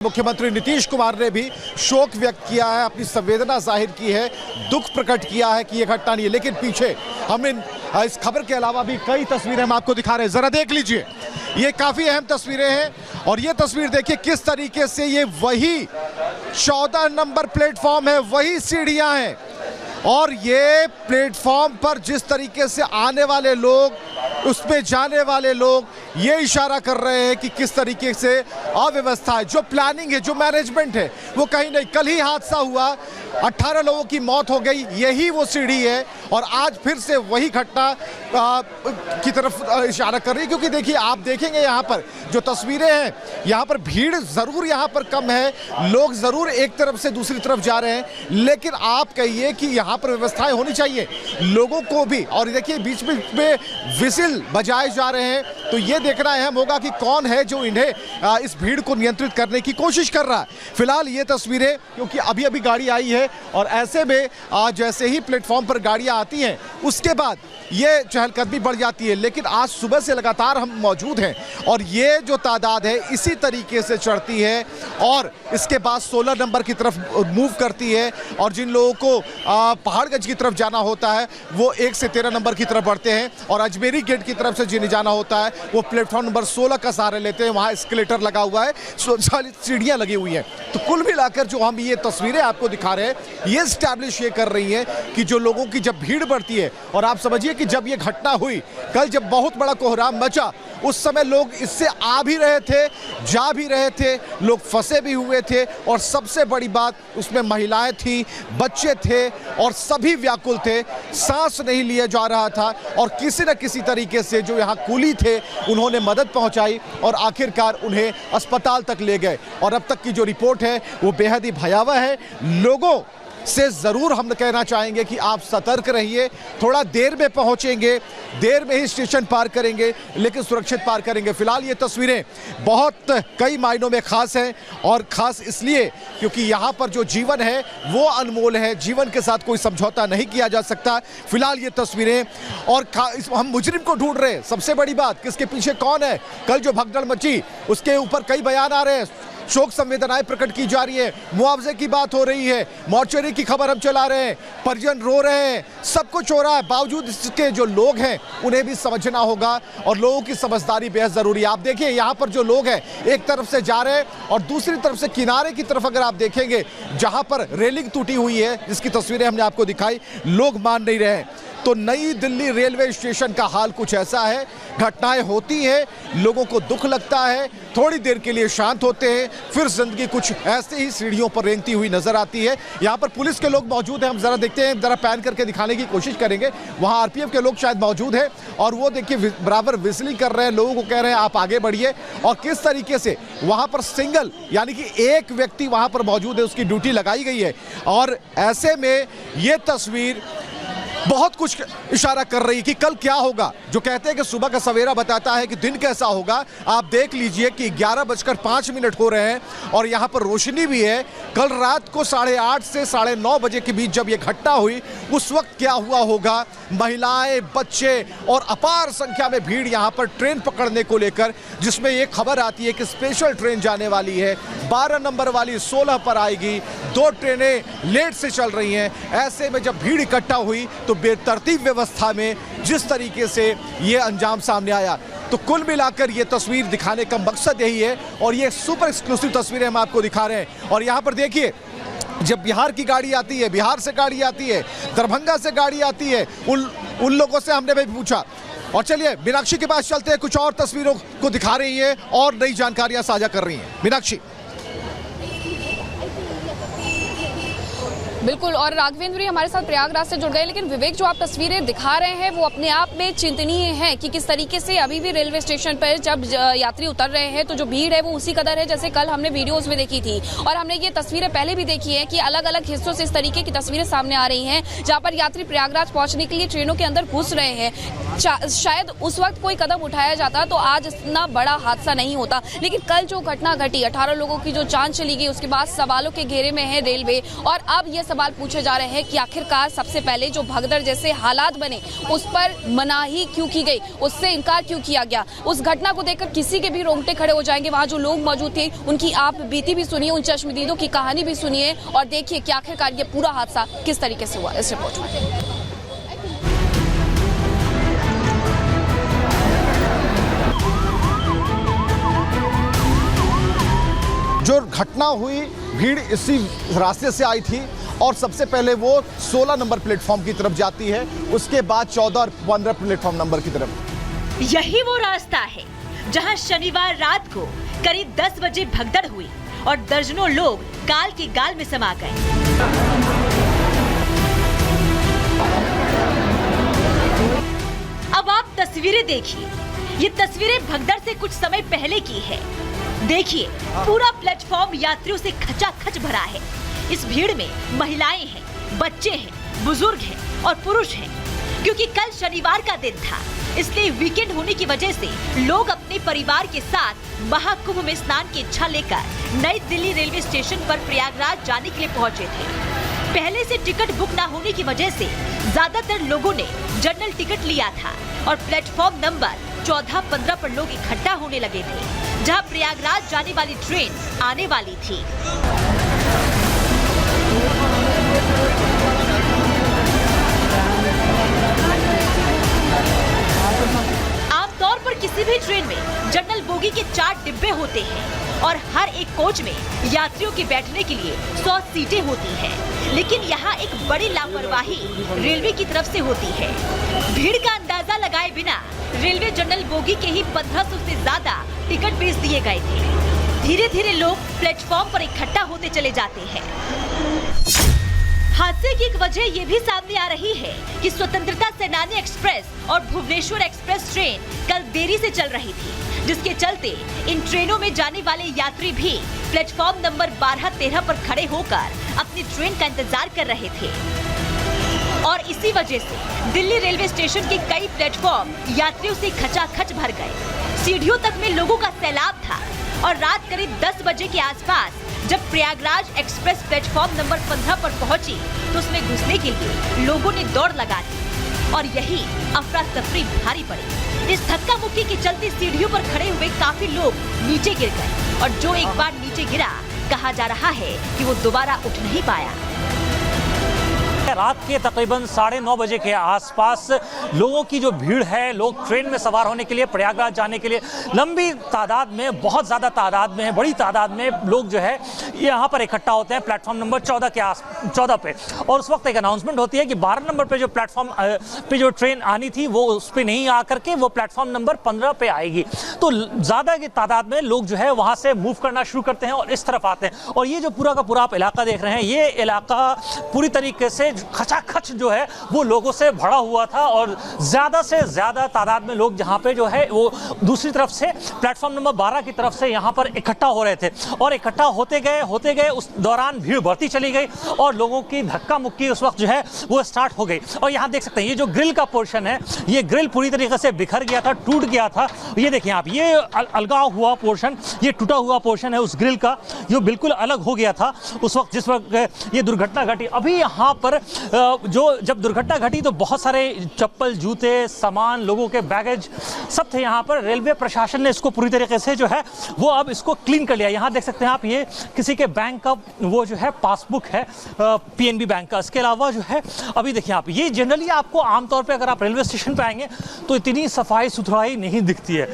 मुख्यमंत्री नीतीश कुमार ने भी शोक व्यक्त किया है, अपनी संवेदना जाहिर की है, दुख प्रकट किया है कि यह घटना नहीं है। लेकिन पीछे हम इस खबर के अलावा भी कई तस्वीरें हम आपको दिखा रहे हैं, जरा देख लीजिए। ये काफी अहम तस्वीरें हैं और ये तस्वीर देखिए किस तरीके से ये वही 14 नंबर प्लेटफॉर्म है, वही सीढ़ियां हैं और ये प्लेटफॉर्म पर जिस तरीके से आने वाले लोग, उसमें जाने वाले लोग ये इशारा कर रहे हैं कि किस तरीके से अव्यवस्था है, जो प्लानिंग है, जो मैनेजमेंट है वो कहीं नहीं। कल ही हादसा हुआ, 18 लोगों की मौत हो गई, यही वो सीढ़ी है और आज फिर से वही घटना की तरफ इशारा कर रही है। क्योंकि देखिए, आप देखेंगे यहाँ पर जो तस्वीरें हैं, यहाँ पर भीड़ जरूर यहाँ पर कम है, लोग जरूर एक तरफ से दूसरी तरफ जा रहे हैं, लेकिन आप कहिए कि यहाँ पर व्यवस्थाएं होनी चाहिए लोगों को भी। और देखिए बीच बीच में विसिल बजाए जा रहे हैं, तो ये देखना अहम होगा कि कौन है जो इन्हें इस भीड़ को नियंत्रित करने की कोशिश कर रहा है। फिलहाल ये तस्वीरें, क्योंकि अभी अभी गाड़ी आई है और ऐसे में जैसे ही प्लेटफॉर्म पर गाड़ियां आती हैं उसके बाद ये चहलकदमी बढ़ जाती है। लेकिन आज सुबह से लगातार हम मौजूद हैं और ये जो तादाद है इसी तरीके से चढ़ती है और इसके बाद 16 नंबर की तरफ मूव करती है और जिन लोगों को पहाड़गंज की तरफ जाना होता है वो 1 से 13 नंबर की तरफ बढ़ते हैं और अजमेरी गेट की तरफ से जिन्हें जाना होता है वो प्लेटफॉर्म नंबर 16 का सहारा लेते हैं। वहाँ एस्केलेटर लगा हुआ है, सीढ़ियाँ लगी हुई हैं। तो कुल मिलाकर जो हम ये तस्वीरें आपको दिखा रहे हैं, ये स्टैब्लिश ये कर रही हैं कि जो लोगों की जब भीड़ बढ़ती है, और आप समझिए कि जब ये घटना हुई कल, जब बहुत बड़ा कोहराम मचा, उस समय लोग इससे आ भी रहे थे, जा भी रहे थे, लोग फंसे भी हुए थे और सबसे बड़ी बात उसमें महिलाएं थी, बच्चे थे और सभी व्याकुल थे, सांस नहीं लिया जा रहा था और किसी न किसी तरीके से जो यहाँ कूली थे उन्होंने मदद पहुंचाई और आखिरकार उन्हें अस्पताल तक ले गए। और अब तक की जो रिपोर्ट है वो बेहद ही भयावह है। लोगों से ज़रूर हम कहना चाहेंगे कि आप सतर्क रहिए, थोड़ा देर में पहुंचेंगे, देर में ही स्टेशन पार करेंगे, लेकिन सुरक्षित पार करेंगे। फिलहाल ये तस्वीरें बहुत कई मायनों में खास हैं और ख़ास इसलिए क्योंकि यहाँ पर जो जीवन है वो अनमोल है, जीवन के साथ कोई समझौता नहीं किया जा सकता। फिलहाल ये तस्वीरें और हम मुजरिम को ढूंढ रहे हैं। सबसे बड़ी बात, किसके पीछे कौन है। कल जो भगदड़ मची उसके ऊपर कई बयान आ रहे हैं, शोक संवेदनाएं प्रकट की जा रही है, मुआवजे की बात हो रही है, मॉर्चरी की खबर हम चला रहे हैं, परिजन रो रहे हैं, सब कुछ हो रहा है। बावजूद इसके जो लोग हैं उन्हें भी समझना होगा और लोगों की समझदारी बेहद जरूरी है। आप देखिए यहाँ पर जो लोग हैं एक तरफ से जा रहे हैं और दूसरी तरफ से किनारे की तरफ अगर आप देखेंगे जहां पर रेलिंग टूटी हुई है, जिसकी तस्वीरें हमने आपको दिखाई, लोग मान नहीं रहे हैं। तो नई दिल्ली रेलवे स्टेशन का हाल कुछ ऐसा है। घटनाएं होती हैं, लोगों को दुख लगता है, थोड़ी देर के लिए शांत होते हैं, फिर जिंदगी कुछ ऐसे ही सीढ़ियों पर रेंगती हुई नजर आती है। यहाँ पर पुलिस के लोग मौजूद हैं, हम जरा देखते हैं, जरा पैन करके दिखाने की कोशिश करेंगे। वहाँ आरपीएफ के लोग शायद मौजूद हैं और वो देखिए बराबर विजिलिंग कर रहे हैं, लोगों को कह रहे हैं आप आगे बढ़िए। और किस तरीके से वहाँ पर सिंगल यानी कि एक व्यक्ति वहाँ पर मौजूद है, उसकी ड्यूटी लगाई गई है। और ऐसे में ये तस्वीर बहुत कुछ इशारा कर रही कि कल क्या होगा। जो कहते हैं कि सुबह का सवेरा बताता है कि दिन कैसा होगा। आप देख लीजिए कि 11:05 हो रहे हैं और यहाँ पर रोशनी भी है। कल रात को 8:30 से 9:30 बजे के बीच जब ये घटना हुई उस वक्त क्या हुआ होगा। महिलाएं, बच्चे और अपार संख्या में भीड़ यहाँ पर ट्रेन पकड़ने को लेकर, जिसमें ये खबर आती है कि स्पेशल ट्रेन जाने वाली है, 12 नंबर वाली 16 पर आएगी, 2 ट्रेनें लेट से चल रही हैं। ऐसे में जब भीड़ इकट्ठा हुई तो बेतरतीब व्यवस्था में जिस तरीके से ये अंजाम सामने आया, तो कुल मिलाकर ये तस्वीर दिखाने का मकसद यही है और ये सुपर एक्सक्लूसिव तस्वीरें हम आपको दिखा रहे हैं। और यहाँ पर देखिए, जब बिहार की गाड़ी आती है, बिहार से गाड़ी आती है, दरभंगा से गाड़ी आती है, उन लोगों से हमने भी पूछा। और चलिए मीनाक्षी के पास चलते हैं, कुछ और तस्वीरों को दिखा रही है और नई जानकारियां साझा कर रही हैं। मीनाक्षी। बिल्कुल, और राघवेंद्र भी हमारे साथ प्रयागराज से जुड़ गए। लेकिन विवेक, जो आप तस्वीरें दिखा रहे हैं वो अपने आप में चिंतनीय है कि किस तरीके से अभी भी रेलवे स्टेशन पर जब यात्री उतर रहे हैं तो जो भीड़ है वो उसी कदर है जैसे कल हमने वीडियोस में देखी थी। और हमने ये तस्वीरें पहले भी देखी है कि अलग अलग हिस्सों से इस तरीके की तस्वीरें सामने आ रही हैं जहाँ पर यात्री प्रयागराज पहुंचने के लिए ट्रेनों के अंदर घुस रहे हैं। शायद उस वक्त कोई कदम उठाया जाता तो आज इतना बड़ा हादसा नहीं होता। लेकिन कल जो घटना घटी, 18 लोगों की जो जान चली गई, उसके बाद सवालों के घेरे में है रेलवे और अब ये सवाल पूछे जा रहे हैं कि आखिरकार सबसे पहले जो भगदड़ जैसे हालात बने उस पर मनाही क्यों की गई, उससे इनकार क्यों किया गया। उस घटना को देखकर किसी के भी रोंगटे खड़े हो जाएंगे। वहां जो लोग मौजूद थे उनकी आप बीती भी सुनिए, उन चश्मदीदों की कहानी भी सुनिए और देखिए कि आखिरकार ये पूरा हादसा किस तरीके से हुआ। इस रिपोर्ट में जो घटना हुई, भीड़ इसी रास्ते से आई थी और सबसे पहले वो 16 नंबर प्लेटफॉर्म की तरफ जाती है, उसके बाद 14 और 15 प्लेटफॉर्म नंबर की तरफ। यही वो रास्ता है जहां शनिवार रात को करीब 10 बजे भगदड़ हुई और दर्जनों लोग गाल की गाल में समा गए। अब आप तस्वीरें देखिए, ये तस्वीरें भगदड़ से कुछ समय पहले की है। देखिए, पूरा प्लेटफॉर्म यात्रियों से खचाखच भरा है। इस भीड़ में महिलाएं हैं, बच्चे हैं, बुजुर्ग हैं और पुरुष हैं। क्योंकि कल शनिवार का दिन था, इसलिए वीकेंड होने की वजह से लोग अपने परिवार के साथ महाकुंभ में स्नान की इच्छा लेकर नई दिल्ली रेलवे स्टेशन पर प्रयागराज जाने के लिए पहुंचे थे। पहले से टिकट बुक न होने की वजह से ज्यादातर लोगों ने जनरल टिकट लिया था और प्लेटफॉर्म नंबर 14-15 पर लोग इकट्ठा होने लगे थे, जहां प्रयागराज जाने वाली ट्रेन आने वाली थी। आमतौर पर किसी भी ट्रेन में जनरल बोगी के 4 डिब्बे होते हैं और हर एक कोच में यात्रियों के बैठने के लिए 100 सीटें होती हैं। लेकिन यहाँ एक बड़ी लापरवाही रेलवे की तरफ से होती है। भीड़ का अंदाजा लगाए बिना रेलवे जनरल बोगी के ही 1500 से ज्यादा टिकट बेच दिए गए थे। धीरे धीरे लोग प्लेटफॉर्म पर इकट्ठा होते चले जाते हैं। हादसे की एक वजह ये भी सामने आ रही है कि स्वतंत्रता सेनानी एक्सप्रेस और भुवनेश्वर एक्सप्रेस ट्रेन कल देरी से चल रही थी, जिसके चलते इन ट्रेनों में जाने वाले यात्री भी प्लेटफॉर्म नंबर 12-13 पर खड़े होकर अपनी ट्रेन का इंतजार कर रहे थे। और इसी वजह से दिल्ली रेलवे स्टेशन के कई प्लेटफॉर्म यात्रियों से खचाखच भर गए। सीढ़ियों तक में लोगों का सैलाब था और रात करीब 10 बजे के आसपास जब प्रयागराज एक्सप्रेस प्लेटफॉर्म नंबर 15 पर पहुंची तो उसमें घुसने के लिए लोगों ने दौड़ लगा दी और यही अफरा तफरी भारी पड़ी। इस धक्का मुक्की के चलते सीढ़ियों पर खड़े हुए काफी लोग नीचे गिर गए और जो एक बार नीचे गिरा, कहा जा रहा है कि वो दोबारा उठ नहीं पाया। रात के तकरीबन 9:30 बजे के आसपास लोगों की जो भीड़ है, लोग ट्रेन में सवार होने के लिए प्रयागराज जाने के लिए लंबी तादाद में, बहुत ज़्यादा तादाद में, बड़ी तादाद में लोग जो है यहाँ पर इकट्ठा होते हैं प्लेटफॉर्म नंबर 14 पे। और उस वक्त एक अनाउंसमेंट होती है कि 12 नंबर पे जो प्लेटफॉर्म पे जो ट्रेन आनी थी वो उस पर नहीं आ करके वो प्लेटफॉर्म नंबर 15 पे आएगी। तो ज़्यादा की तादाद में लोग जो है वहाँ से मूव करना शुरू करते हैं और इस तरफ आते हैं। और ये जो पूरा का पूरा आप इलाका देख रहे हैं, ये इलाका पूरी तरीके से खचाखच जो है वो लोगों से भरा हुआ था और ज़्यादा से ज़्यादा तादाद में लोग जहाँ पे जो है वो दूसरी तरफ से प्लेटफॉर्म नंबर 12 की तरफ से यहाँ पर इकट्ठा हो रहे थे। और इकट्ठा होते गए उस दौरान भीड़ बढ़ती चली गई और लोगों की धक्का मुक्की उस वक्त जो है वो स्टार्ट हो गई। और यहाँ देख सकते हैं ये जो ग्रिल का पोर्शन है, ये ग्रिल पूरी तरीके से बिखर गया था, टूट गया था। ये देखिए आप, ये अलगाव हुआ पोर्शन, ये टूटा हुआ पोर्शन है उस ग्रिल का, जो बिल्कुल अलग हो गया था उस वक्त जिस वक्त ये दुर्घटना घटी। अभी यहाँ पर जब दुर्घटना घटी तो बहुत सारे चप्पल, जूते, सामान, लोगों के बैगेज सब थे यहाँ पर। रेलवे प्रशासन ने इसको पूरी तरीके से जो है वो अब इसको क्लीन कर लिया। यहाँ देख सकते हैं आप, ये किसी के बैंक का वो जो है पासबुक है पीएनबी बैंक का। इसके अलावा जो है अभी देखिए आप, ये जनरली आपको आमतौर पर अगर आप रेलवे स्टेशन पर आएंगे तो इतनी सफाई सुथराई नहीं दिखती है।